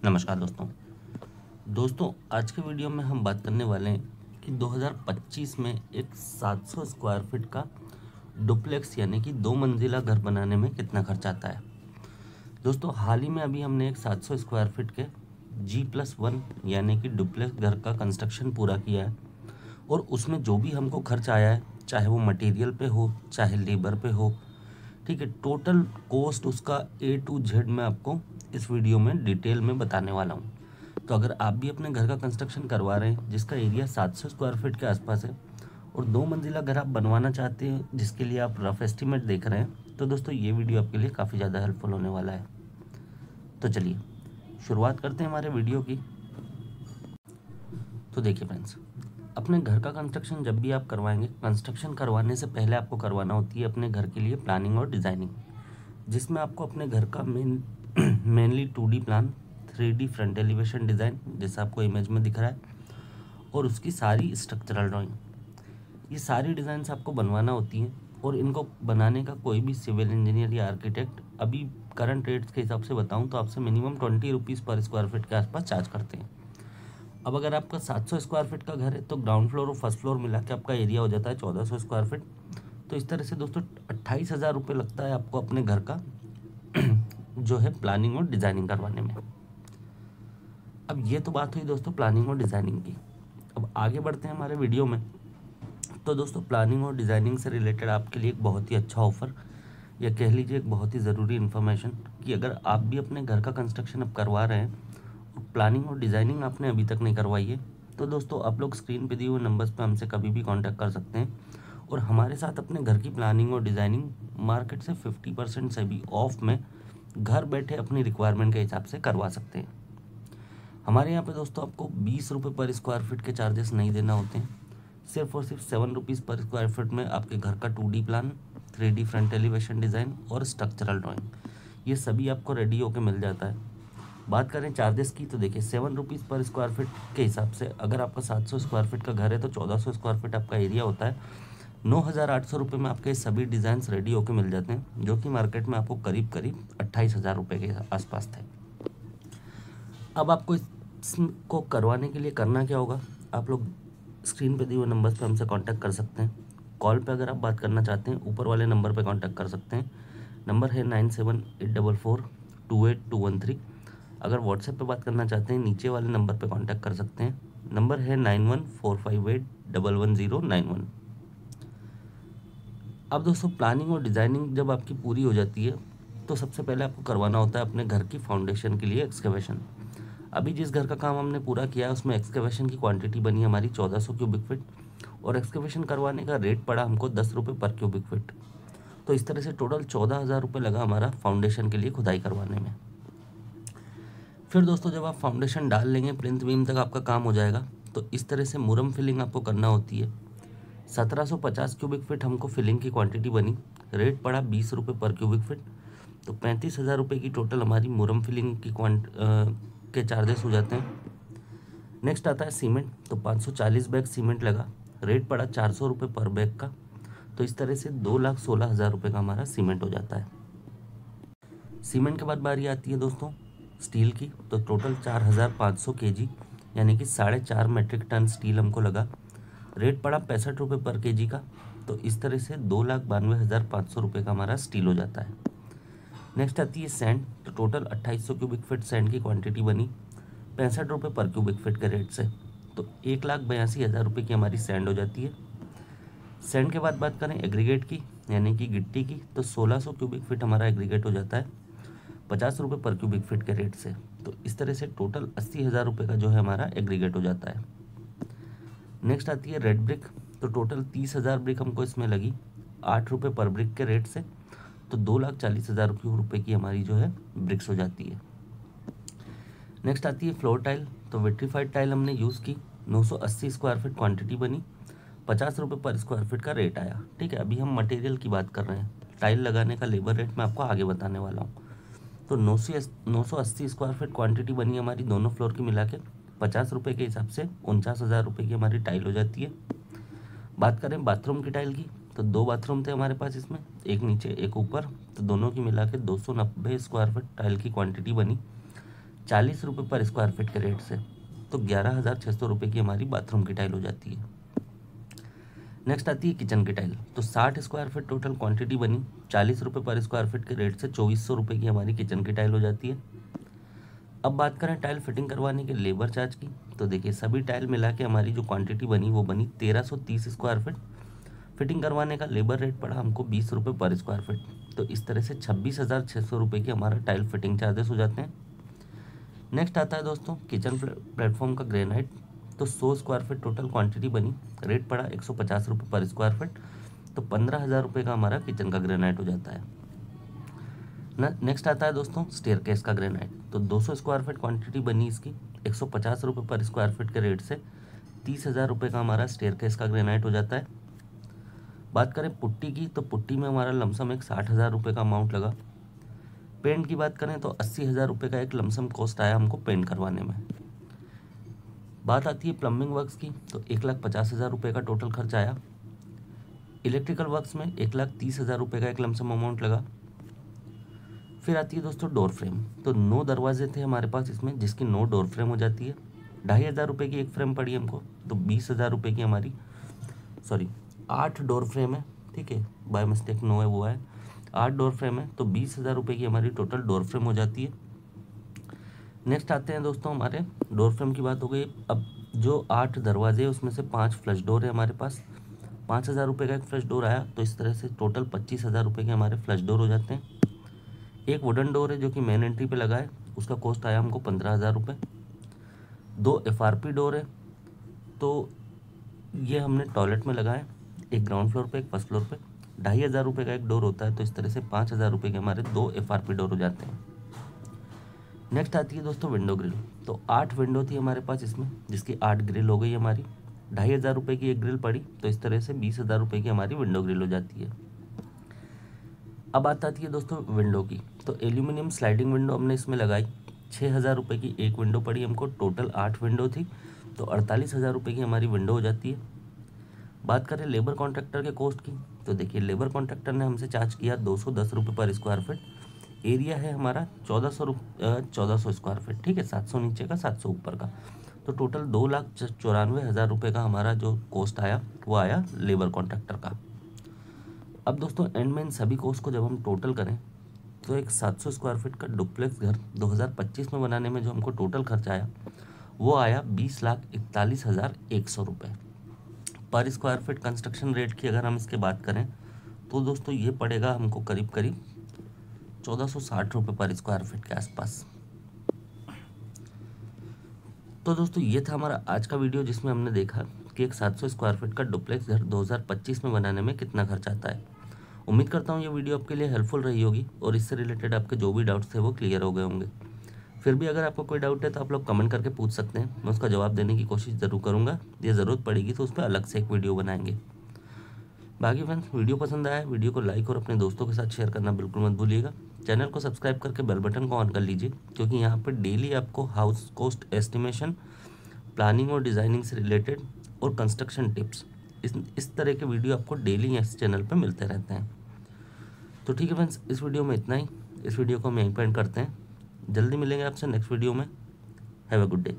नमस्कार दोस्तों आज के वीडियो में हम बात करने वाले हैं कि 2025 में एक 700 स्क्वायर फीट का डुप्लेक्स यानी कि 2 मंजिला घर बनाने में कितना खर्च आता है। दोस्तों हाल ही में अभी हमने एक 700 स्क्वायर फीट के G+1 यानी कि डुप्लेक्स घर का कंस्ट्रक्शन पूरा किया है और उसमें जो भी हमको खर्च आया है, चाहे वो मटेरियल पे हो चाहे लेबर पे हो, ठीक है, टोटल कॉस्ट उसका A to Z मैं आपको इस वीडियो में डिटेल में बताने वाला हूँ। तो अगर आप भी अपने घर का कंस्ट्रक्शन करवा रहे हैं जिसका एरिया 700 स्क्वायर फीट के आसपास है और 2 मंजिला घर आप बनवाना चाहते हैं जिसके लिए आप रफ एस्टीमेट देख रहे हैं, तो दोस्तों ये वीडियो आपके लिए काफ़ी ज़्यादा हेल्पफुल होने वाला है। तो चलिए शुरुआत करते हैं हमारे वीडियो की। तो देखिए फ्रेंड्स, अपने घर का कंस्ट्रक्शन जब भी आप करवाएंगे, कंस्ट्रक्शन करवाने से पहले आपको करवाना होती है अपने घर के लिए प्लानिंग और डिज़ाइनिंग, जिसमें आपको अपने घर का mainly 2D plan, 3D front elevation design जैसा आपको इमेज में दिख रहा है, और उसकी सारी स्ट्रक्चरल ड्राइंग, ये सारी डिज़ाइंस आपको बनवाना होती हैं। और इनको बनाने का कोई भी सिविल इंजीनियर या आर्किटेक्ट अभी करंट रेट्स के हिसाब से बताऊं तो आपसे मिनिमम 20 रुपीज़ पर स्क्वायर फीट के आसपास चार्ज करते हैं। अब अगर आपका 700 स्क्वायर फीट का घर है तो ग्राउंड फ्लोर और फर्स्ट फ्लोर मिला के आपका एरिया हो जाता है 1400 स्क्वायर फीट। तो इस तरह से दोस्तों 28,000 रुपये लगता है आपको अपने घर का जो है प्लानिंग और डिज़ाइनिंग करवाने में। अब ये तो बात हुई दोस्तों प्लानिंग और डिज़ाइनिंग की। अब आगे बढ़ते हैं हमारे वीडियो में। तो दोस्तों प्लानिंग और डिज़ाइनिंग से रिलेटेड आपके लिए एक बहुत ही अच्छा ऑफ़र या कह लीजिए एक बहुत ही ज़रूरी इन्फॉर्मेशन कि अगर आप भी अपने घर का कंस्ट्रक्शन अब करवा रहे हैं और प्लानिंग और डिज़ाइनिंग आपने अभी तक नहीं करवाई है, तो दोस्तों आप लोग स्क्रीन पे दिए हुए नंबर्स पे हमसे कभी भी कांटेक्ट कर सकते हैं और हमारे साथ अपने घर की प्लानिंग और डिज़ाइनिंग मार्केट से 50% से भी ऑफ में घर बैठे अपनी रिक्वायरमेंट के हिसाब से करवा सकते हैं। हमारे यहाँ पे दोस्तों आपको 20 रुपये पर स्क्वायर फीट के चार्जेस नहीं देना होते हैं, सिर्फ और सिर्फ 7 रुपीज़ पर स्क्वायर फीट में आपके घर का 2D plan, 3D front elevation design और स्ट्रक्चरल ड्राइंग ये सभी आपको रेडी होकर मिल जाता है। बात करें चार्जेस की तो देखिए 7 रुपीज़ पर स्क्वायर फीट के हिसाब से अगर आपका 700 स्क्वायर फीट का घर है तो 1400 स्क्वायर फीट आपका एरिया होता है। 9,800 रुपये में आपके सभी डिज़ाइंस रेडी होकर मिल जाते हैं, जो कि मार्केट में आपको करीब 28,000 रुपये के आसपास थे। अब आपको इसको करवाने के लिए करना क्या होगा, आप लोग स्क्रीन पे दिए हुए नंबर्स पे हमसे कांटेक्ट कर सकते हैं। कॉल पे अगर आप बात करना चाहते हैं ऊपर वाले नंबर पे कांटेक्ट कर सकते हैं, नंबर है 9784428213। अगर व्हाट्सएप पे बात करना चाहते हैं नीचे वाले नंबर पे कांटेक्ट कर सकते हैं, नंबर है 9145811091। अब दोस्तों प्लानिंग और डिज़ाइनिंग जब आपकी पूरी हो जाती है तो सबसे पहले आपको करवाना होता है अपने घर की फाउंडेशन के लिए एक्सकवेशन। अभी जिस घर का काम हमने पूरा किया है उसमें एक्सकवेशन की क्वांटिटी बनी हमारी 1400 क्यूबिक फीट और एक्सकवेशन करवाने का रेट पड़ा हमको 10 रुपये पर क्यूबिक फीट। तो इस तरह से टोटल 14,000 रुपये लगा हमारा फाउंडेशन के लिए खुदाई करवाने में। फिर दोस्तों जब आप फाउंडेशन डाल लेंगे, प्लिंथ बीम तक आपका काम हो जाएगा, तो इस तरह से मुरम फिलिंग आपको करना होती है। 1750 क्यूबिक फीट हमको फिलिंग की क्वांटिटी बनी, रेट पड़ा 20 रुपये पर क्यूबिक फीट। तो 35,000 रुपये की टोटल हमारी मुरम फिलिंग की के चार्जेस हो जाते हैं। नेक्स्ट आता है सीमेंट, तो 540 बैग सीमेंट लगा, रेट पड़ा 400 रुपये पर बैग का। तो इस तरह से 2,16,000 रुपये का हमारा सीमेंट हो जाता है। सीमेंट के बाद बारी आती है दोस्तों स्टील की, तो टोटल 4,500 kg यानी कि 4.5 मेट्रिक टन स्टील हमको लगा, रेट पड़ा 65 रुपये पर kg का। तो इस तरह से 2,92,500 रुपये का हमारा स्टील हो जाता है। नेक्स्ट आती है सैंड, तो टोटल 2800 क्यूबिक फीट सैंड की क्वांटिटी बनी 65 रुपये पर क्यूबिक फीट के रेट से। तो 1,82,000 रुपये की हमारी सैंड हो जाती है। सैंड के बाद बात करें एग्रीगेट की यानी कि गिट्टी की, तो 1600 क्यूबिक फीट हमारा एग्रीगेट हो जाता है 50 रुपये पर क्यूबिक फीट के रेट से। तो इस तरह से टोटल 80,000 रुपये का जो है हमारा एग्रीगेट हो जाता है। नेक्स्ट आती है रेड ब्रिक, तो टोटल 30,000 ब्रिक हमको इसमें लगी 8 रुपये पर ब्रिक के रेट से। तो 2,40,000 रुपये की हमारी जो है ब्रिक्स हो जाती है। नेक्स्ट आती है फ्लोर टाइल, तो विट्रीफाइड टाइल हमने यूज़ की, 980 स्क्वायर फीट क्वांटिटी बनी, 50 रुपये पर स्क्वायर फीट का रेट आया। ठीक है, अभी हम मटेरियल की बात कर रहे हैं, टाइल लगाने का लेबर रेट मैं आपको आगे बताने वाला हूँ। तो 980 स्क्वायर फीट क्वांटिटी बनी हमारी दोनों फ्लोर की मिला के, 50 रुपये के हिसाब से 49,000 रुपये की हमारी टाइल हो जाती है। बात करें बाथरूम की टाइल की, तो 2 बाथरूम थे हमारे पास इसमें, एक नीचे एक ऊपर, तो दोनों की मिला के 290 स्क्वायर फीट टाइल की क्वांटिटी बनी, ₹40 पर स्क्वायर फीट के रेट से, तो 11,600 रुपये की हमारी बाथरूम की टाइल हो जाती है। नेक्स्ट आती है किचन की टाइल। तो 60 स्क्वायर फीट टोटल क्वांटिटी बनी, ₹40 पर स्क्वायर फीट के रेट से 2400 रुपये की हमारी किचन की टाइल हो जाती है। अब बात करें टाइल फिटिंग करवाने के लेबर चार्ज की, तो देखिए सभी टाइल मिला के हमारी जो क्वांटिटी बनी वो बनी 1330 स्क्वायर फीट। फिटिंग करवाने का लेबर रेट पड़ा हमको ₹20 पर स्क्वायर फीट। तो इस तरह से 26,600 रुपये की हमारा टाइल फिटिंग चार्जेस हो जाते हैं। नेक्स्ट आता है दोस्तों किचन प्लेटफॉर्म का ग्रेनाइट। तो 100 स्क्वायर फीट टोटल क्वांटिटी बनी, रेट पड़ा ₹150 पर स्क्वायर फीट। तो 15,000 का हमारा किचन का ग्रेनाइट हो जाता है। नेक्स्ट आता है दोस्तों स्टेयरकेस का ग्रेनाइट। तो 200 स्क्वायर फीट क्वांटिटी बनी इसकी, ₹150 पर स्क्वायर फीट के रेट से 30,000 का हमारा स्टेयरकेस का ग्रेनाइट हो जाता है। बात करें पुट्टी की, तो पुट्टी में हमारा लमसम एक 60,000 का अमाउंट लगा। पेंट की बात करें तो 80,000 का एक लमसम कॉस्ट आया हमको पेंट करवाने में। बात आती है प्लम्बिंग वर्क्स की, तो 1,50,000 का टोटल खर्च आया। इलेक्ट्रिकल वर्क्स में 1,30,000 का एक लमसम अमाउंट लगा। फिर आती है दोस्तों डोर फ्रेम। तो 9 दरवाजे थे हमारे पास इसमें, जिसकी 9 डोर फ्रेम हो जाती है। ₹2,500 की एक फ्रेम पड़ी हमको, तो 20,000 की हमारी 8 डोर फ्रेम है, ठीक है, बाय मिस्टेक 9 है वो है, 8 डोर फ्रेम है, तो 20,000 की हमारी टोटल डोर फ्रेम हो जाती है। नेक्स्ट आते हैं दोस्तों हमारे डोर फ्रेम की बात हो गई। अब जो 8 दरवाजे उसमें से 5 फ्लश डोर है हमारे पास, 5,000 का एक फ्लश डोर आया। तो इस तरह से टोटल 25,000 के हमारे फ्लश डोर हो जाते हैं। एक वुडन डोर है जो कि मेन एंट्री पे लगा है, उसका कॉस्ट आया हमको 15,000 2 FRP डोर है, तो ये हमने टॉयलेट में लगाए, एक ग्राउंड फ्लोर पे एक फर्स्ट फ्लोर पे। ₹2,500 का एक डोर होता है, तो इस तरह से 5,000 के हमारे 2 FRP डोर हो जाते हैं। नेक्स्ट आती है दोस्तों विंडो ग्रिल। तो 8 विंडो थी हमारे पास इसमें, जिसकी 8 ग्रिल हो गई हमारी। ₹2,500 की एक ग्रिल पड़ी, तो इस तरह से 20,000 की हमारी विंडो ग्रिल हो जाती है। अब बात आती है दोस्तों विंडो की। तो एल्यूमिनियम स्लाइडिंग विंडो हमने इसमें लगाई, ₹6,000 की एक विंडो पड़ी हमको, टोटल 8 विंडो थी, तो 48,000 की हमारी विंडो हो जाती है। बात करें लेबर कॉन्ट्रैक्टर के कॉस्ट की, तो देखिए लेबर कॉन्ट्रैक्टर ने हमसे चार्ज किया ₹210 पर स्क्वायर फीट। एरिया है हमारा 1400 स्क्वायर फीट, ठीक है, 700 नीचे का 700 ऊपर का, तो टोटल 2,94,000 का हमारा जो कॉस्ट आया वो आया लेबर कॉन्ट्रैक्टर का। अब दोस्तों एंड में इन सभी कॉस्ट को जब हम टोटल करें तो एक 700 स्क्वायर फीट का डुप्लेक्स घर 2025 में बनाने में जो हमको टोटल खर्च आया वो आया 20,41,100 रुपये पर स्क्वायर फीट। कंस्ट्रक्शन रेट की अगर हम इसके बात करें तो दोस्तों ये पड़ेगा हमको करीब करीब 1,460 पर स्क्वायर फीट के आसपास। तो दोस्तों ये था हमारा आज का वीडियो, जिसमें हमने देखा कि एक 700 स्क्वायर फीट का डुप्लेक्स घर 2025 में बनाने में कितना खर्च आता है। उम्मीद करता हूँ ये वीडियो आपके लिए हेल्पफुल रही होगी और इससे रिलेटेड आपके जो भी डाउट्स थे वो क्लियर हो गए होंगे। फिर भी अगर आपको कोई डाउट है तो आप लोग कमेंट करके पूछ सकते हैं, मैं उसका जवाब देने की कोशिश ज़रूर करूँगा। ये ज़रूरत पड़ेगी तो उस पर अलग से एक वीडियो बनाएंगे। बाकी फ्रेंड्स वीडियो पसंद आया वीडियो को लाइक और अपने दोस्तों के साथ शेयर करना बिल्कुल मत भूलिएगा। चैनल को सब्सक्राइब करके बेल बटन को ऑन कर लीजिए, क्योंकि यहाँ पर डेली आपको हाउस कॉस्ट एस्टिमेशन, प्लानिंग और डिज़ाइनिंग से रिलेटेड और कंस्ट्रक्शन टिप्स इस तरह के वीडियो आपको डेली इस चैनल पर मिलते रहते हैं। तो ठीक है फ्रेंड्स, इस वीडियो में इतना ही। इस वीडियो को हम यहीं पर एंड करते हैं। जल्दी मिलेंगे आपसे नेक्स्ट वीडियो में। Have a good day.